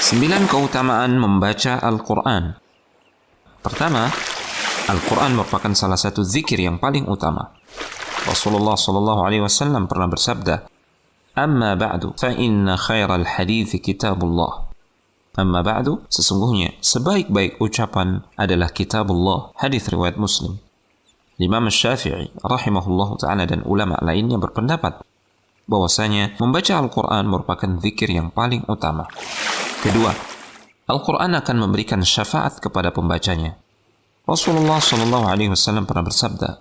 9 keutamaan membaca Al-Quran. Pertama, Al-Quran merupakan salah satu zikir yang paling utama. Rasulullah SAW pernah bersabda, "Amma ba'du, fa inna khairal hadithi kitabullah." Amma ba'du, sesungguhnya sebaik-baik ucapan adalah kitabullah. Hadis riwayat Muslim. Imam Syafi'i rahimahullahu ta'ala dan ulama lainnya berpendapat bahwasanya membaca Al-Quran merupakan zikir yang paling utama. Kedua, Al-Quran akan memberikan syafaat kepada pembacanya. Rasulullah SAW pernah bersabda,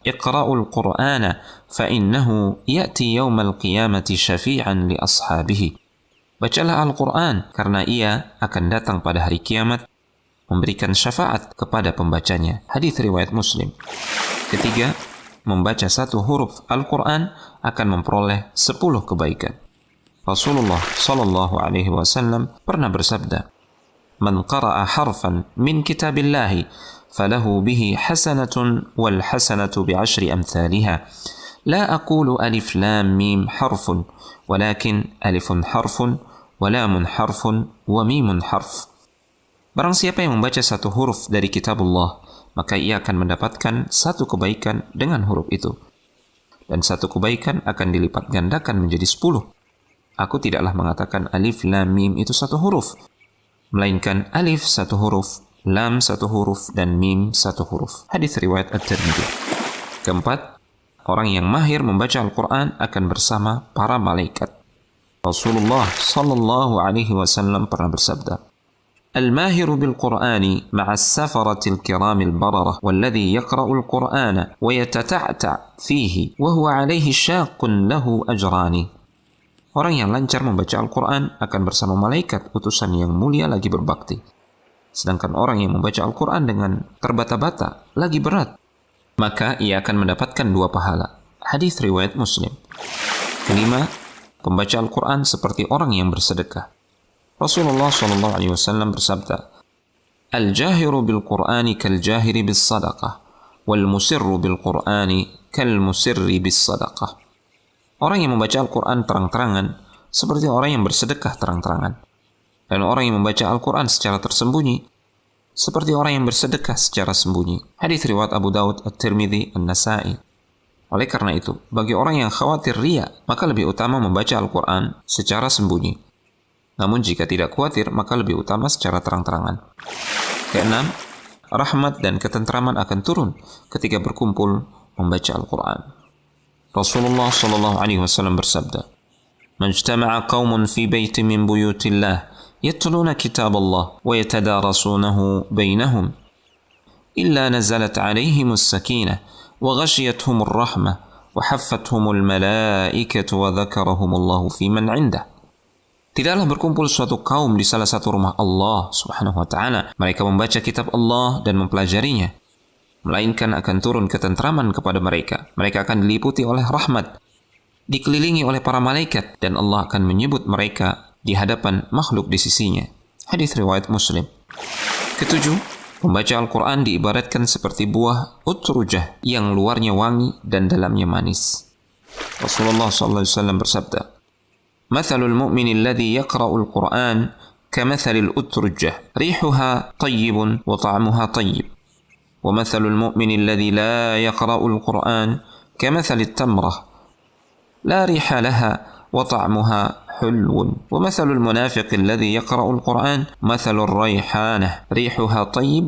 "Iqra'ul Qur'ana fa innahu ya'ti yawmal qiyamati syafi'an li ashabihi." Bacalah Al-Quran karena ia akan datang pada hari kiamat memberikan syafaat kepada pembacanya. Hadis riwayat Muslim. Ketiga, membaca satu huruf Al-Quran akan memperoleh 10 kebaikan. Rasulullah SAW pernah bersabda, "Man qara'a harfan min kitabillahi falahu bihi hasanatun wal hasanatu bi'ashri amthaliha. La aqulu alif lam mim harfun, walakin alifun harfun, wa lamun harfun, wa mimun harf." Barang siapa yang membaca satu huruf dari kitabullah, maka ia akan mendapatkan satu kebaikan dengan huruf itu. Dan satu kebaikan akan dilipat gandakan menjadi 10. Aku tidaklah mengatakan alif lam mim itu satu huruf, melainkan alif satu huruf, lam satu huruf, dan mim satu huruf. Hadis riwayat At-Tirmidzi. Keempat, orang yang mahir membaca Al-Quran akan bersama para malaikat. Rasulullah SAW pernah bersabda, "Al-mahiru bil-Qur'ani ma'as safaratil kiramil bararah, walladhi yaqra'ul Qur'ana wa yatata'ta' fihi, wa huwa alaihi syaqun lahu ajrani." Orang yang lancar membaca Al-Quran akan bersama malaikat utusan yang mulia lagi berbakti. Sedangkan orang yang membaca Al-Quran dengan terbata-bata lagi berat, maka ia akan mendapatkan 2 pahala. Hadis riwayat Muslim. Kelima, pembaca Al-Quran seperti orang yang bersedekah. Rasulullah SAW bersabda, "Al-jahiru bil-Qur'ani kal-jahiri bis-sadaqah, wal-musirru bil-Qur'ani kal-musirri bis-sadaqah." Orang yang membaca Al-Quran terang-terangan seperti orang yang bersedekah terang-terangan. Dan orang yang membaca Al-Quran secara tersembunyi seperti orang yang bersedekah secara sembunyi. Hadis riwayat Abu Daud, At-Tirmidzi, An-Nasa'i. Oleh karena itu, bagi orang yang khawatir riya, maka lebih utama membaca Al-Quran secara sembunyi. Namun jika tidak khawatir, maka lebih utama secara terang-terangan. Keenam, rahmat dan ketentraman akan turun ketika berkumpul membaca Al-Quran. Rasulullah SAW bersabda, "Man ijtama'a qaumun fi baitin min buyutillah yatluna kitaballah wa yatadarasunahu bainahum illa nazalat 'alaihimus sakinah wa ghashiyatuhumur rahmah wa haffathumul malaikatu wa dzakarahumullahu fi man 'indah." Tidaklah berkumpul suatu kaum di salah satu rumah Allah Subhanahu wa taala, mereka membaca kitab Allah dan mempelajarinya, melainkan akan turun ketentraman kepada mereka. Mereka akan diliputi oleh rahmat, dikelilingi oleh para malaikat, dan Allah akan menyebut mereka di hadapan makhluk di sisinya. Hadis riwayat Muslim. Ketujuh, membaca Al-Quran diibaratkan seperti buah utrujah yang luarnya wangi dan dalamnya manis. Rasulullah SAW bersabda, "Mathalul mu'mini alladhi yaqra'ul Qur'an kamathalil utrujah, rihuha tayyibun wa ta'amuha tayyib. ومثل المؤمن الذي لا يقرأ القرآن كمثل التمرة لا ريح لها وطعمها حلو ومثل المنافق الذي يقرأ القرآن مثل الريحانة ريحها طيب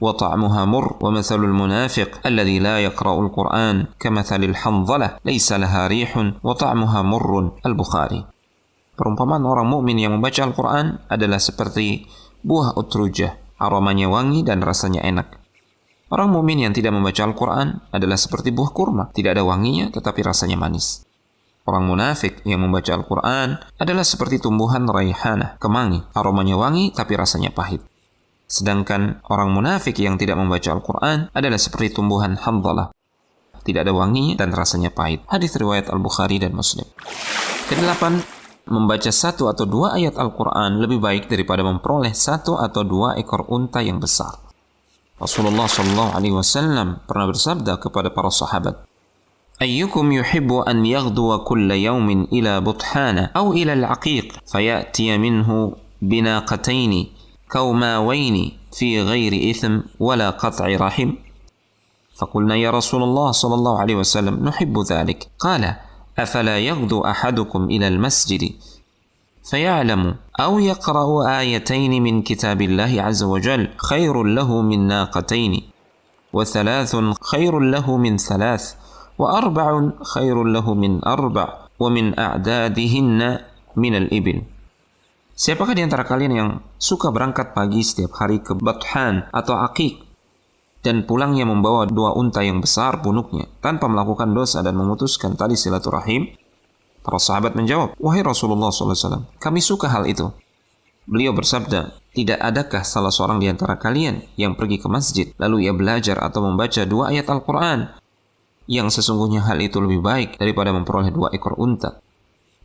وطعمها مر ومثل المنافق الذي لا يقرأ القرآن كمثل الحنظلة ليس لها ريح وطعمها مر." Al-Bukhari. Perumpamaan orang mukmin yang membaca Al-Quran adalah seperti buah utrujah, aromanya wangi dan rasanya enak. Orang mukmin yang tidak membaca Al-Quran adalah seperti buah kurma, tidak ada wanginya tetapi rasanya manis. Orang munafik yang membaca Al-Quran adalah seperti tumbuhan raihanah, kemangi, aromanya wangi tapi rasanya pahit. Sedangkan orang munafik yang tidak membaca Al-Quran adalah seperti tumbuhan handhalah, tidak ada wanginya dan rasanya pahit. Hadis riwayat Al-Bukhari dan Muslim. Kedelapan, membaca 1 atau 2 ayat Al-Quran lebih baik daripada memperoleh 1 atau 2 ekor unta yang besar. Rasulullah SAW pernah bersabda kepada para sahabat, "Ayyukum yuhibbu an yaghduwa kulla yawmin ila buthana aw ila al-aqiq fayatiya minhu binaqataini kaumawaini fi ghairi itham wala qat'i rahim? فقلنا يا رسول الله صلى الله عليه وسلم نحب ذلك. قال أفلا يغدو أحدكم إلى المسجد فيعلم أو يقرأ آيتين من كتاب الله عز وجل خير له من ناقتين وثلاث خير له من ثلاث وأربع خير له من أربع ومن أعدادهن من الإبل. Siapakah di antara kalian yang suka berangkat pagi setiap hari ke Bathan atau Aqiq dan pulangnya membawa 2 unta yang besar punuknya tanpa melakukan dosa dan memutuskan tali silaturahim? Para sahabat menjawab, wahai Rasulullah SAW, kami suka hal itu. Beliau bersabda, tidak adakah salah seorang di antara kalian yang pergi ke masjid lalu ia belajar atau membaca 2 ayat Al-Quran, yang sesungguhnya hal itu lebih baik daripada memperoleh 2 ekor unta,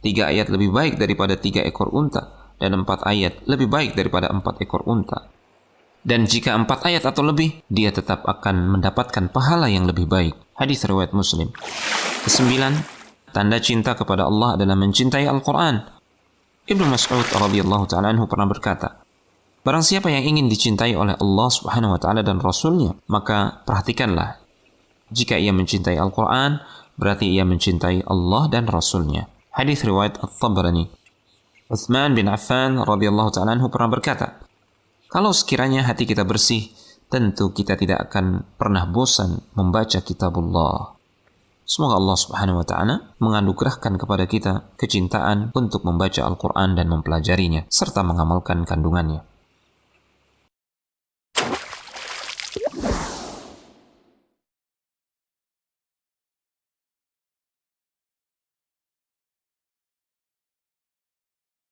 3 ayat lebih baik daripada 3 ekor unta, dan 4 ayat lebih baik daripada 4 ekor unta. Dan jika 4 ayat atau lebih, dia tetap akan mendapatkan pahala yang lebih baik. Hadis riwayat Muslim. 9. Tanda cinta kepada Allah adalah mencintai Al-Quran. Ibnu Mas'ud radhiyallahu ta'ala anhu pernah berkata, barang siapa yang ingin dicintai oleh Allah subhanahu wa ta'ala dan Rasulnya, maka perhatikanlah. Jika ia mencintai Al-Quran, berarti ia mencintai Allah dan Rasulnya. Hadis riwayat At-Tabrani. Utsman bin Affan radhiyallahu ta'ala anhu pernah berkata, kalau sekiranya hati kita bersih, tentu kita tidak akan pernah bosan membaca kitabullah. Semoga Allah subhanahu wa ta'ala menganugerahkan kepada kita kecintaan untuk membaca Al-Quran dan mempelajarinya, serta mengamalkan kandungannya.